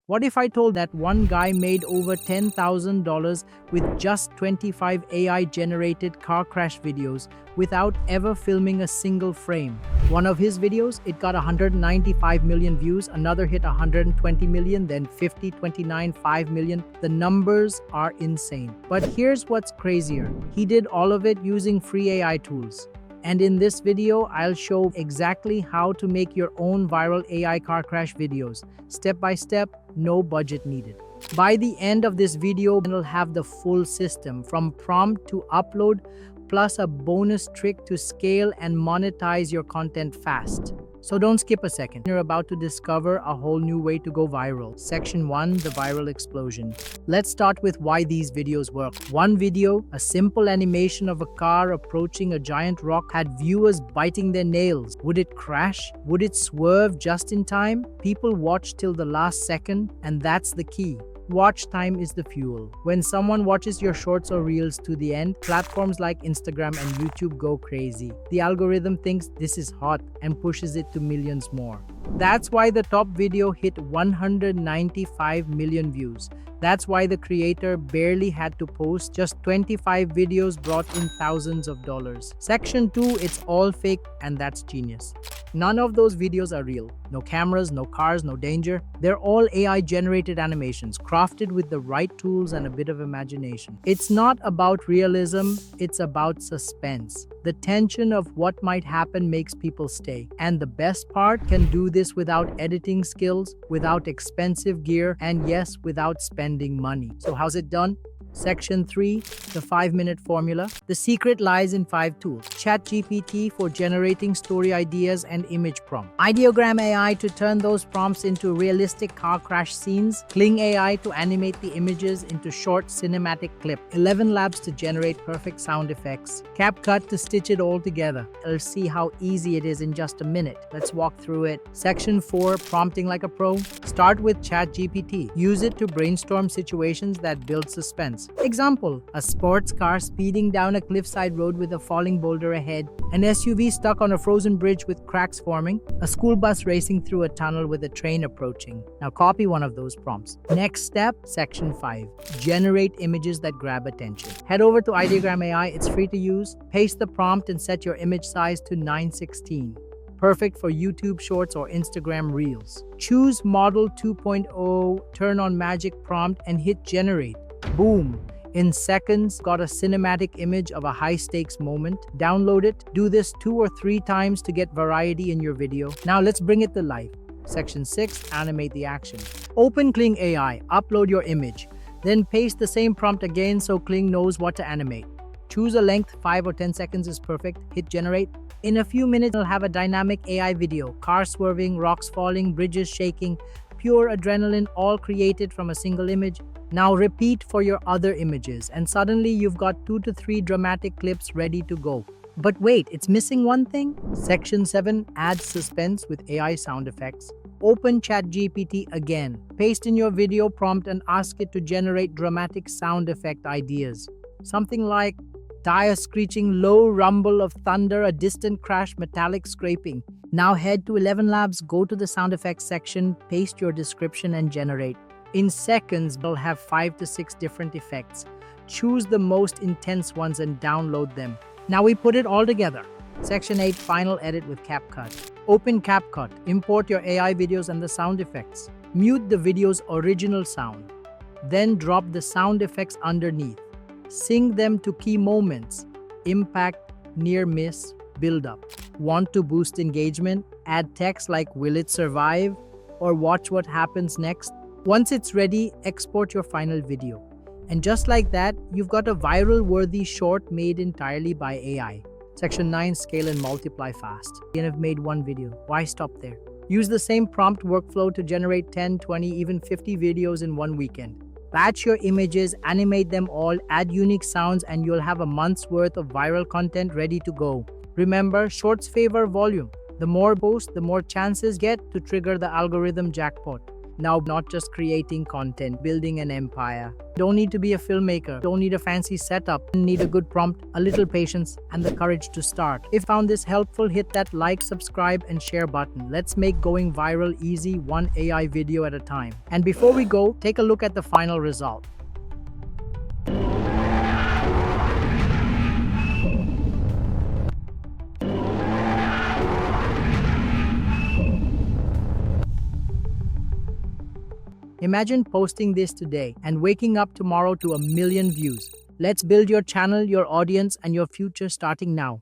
What if I told that one guy made over $10,000 with just 25 AI-generated car crash videos without ever filming a single frame? One of his videos, it got 195 million views, another hit 120 million, then 50, 29, 5 million. The numbers are insane. But here's what's crazier. He did all of it using free AI tools. And in this video, I'll show exactly how to make your own viral AI car crash videos. Step by step, no budget needed. By the end of this video, you'll have the full system from prompt to upload, plus a bonus trick to scale and monetize your content fast. So don't skip a second. You're about to discover a whole new way to go viral. Section 1, the viral explosion. Let's start with why these videos work. One video, a simple animation of a car approaching a giant rock, had viewers biting their nails. Would it crash? Would it swerve just in time? People watched till the last second, and that's the key. Watch time is the fuel. When someone watches your shorts or reels to the end, platforms like Instagram and YouTube go crazy. The algorithm thinks this is hot and pushes it to millions more. That's why the top video hit 195 million views. That's why the creator barely had to post. Just 25 videos brought in thousands of dollars. Section 2, it's all fake, and that's genius. None of those videos are real. No cameras, no cars, no danger. They're all AI-generated animations, crafted with the right tools and a bit of imagination. It's not about realism, it's about suspense. The tension of what might happen makes people stay. And the best part, can do this without editing skills, without expensive gear, and yes, without spending money. So how's it done? Section 3, the 5-minute formula. The secret lies in 5 tools. ChatGPT for generating story ideas and image prompts. Ideogram AI to turn those prompts into realistic car crash scenes. Kling AI to animate the images into short cinematic clips. 11 Labs to generate perfect sound effects. CapCut to stitch it all together. Let's see how easy it is in just a minute. Let's walk through it. Section 4, prompting like a pro. Start with ChatGPT. Use it to brainstorm situations that build suspense. Example, a sports car speeding down a cliffside road with a falling boulder ahead, an SUV stuck on a frozen bridge with cracks forming, a school bus racing through a tunnel with a train approaching. Now copy one of those prompts. Next step, section 5, generate images that grab attention. Head over to Ideogram AI, it's free to use. Paste the prompt and set your image size to 916. Perfect for YouTube Shorts or Instagram Reels. Choose Model 2.0, turn on Magic Prompt and hit Generate. Boom! In seconds, got a cinematic image of a high-stakes moment. Download it. Do this 2 or 3 times to get variety in your video. Now let's bring it to life. Section 6, animate the action. Open Kling AI, upload your image. Then paste the same prompt again so Kling knows what to animate. Choose a length, 5 or 10 seconds is perfect. Hit generate. In a few minutes, you'll have a dynamic AI video. Cars swerving, rocks falling, bridges shaking. Pure adrenaline, all created from a single image. Now repeat for your other images, and suddenly you've got 2 to 3 dramatic clips ready to go. But wait, it's missing one thing. Section 7, add suspense with AI sound effects. Open ChatGPT again. Paste in your video prompt and ask it to generate dramatic sound effect ideas. Something like tire screeching, low rumble of thunder, a distant crash, metallic scraping. Now head to 11 Labs, go to the sound effects section, paste your description and generate. In seconds, you'll have 5 to 6 different effects. Choose the most intense ones and download them. Now we put it all together. Section 8, final edit with CapCut. Open CapCut, import your AI videos and the sound effects. Mute the video's original sound. Then drop the sound effects underneath. Sync them to key moments, impact, near miss, build up. Want to boost engagement? Add text like "Will it survive?" or "Watch what happens next." Once it's ready, export your final video. And just like that, you've got a viral-worthy short made entirely by AI. Section 9, scale and multiply fast. You have made one video. Why stop there? Use the same prompt workflow to generate 10, 20, even 50 videos in one weekend. Batch your images, animate them all, add unique sounds, and you'll have a month's worth of viral content ready to go. Remember, shorts favor volume. The more posts, the more chances get to trigger the algorithm jackpot. Now, not just creating content, building an empire. Don't need to be a filmmaker, don't need a fancy setup, need a good prompt, a little patience, and the courage to start. If you found this helpful, hit that like, subscribe, and share button. Let's make going viral easy, one AI video at a time. And before we go, take a look at the final result. Imagine posting this today and waking up tomorrow to 1 million views. Let's build your channel, your audience, and your future starting now.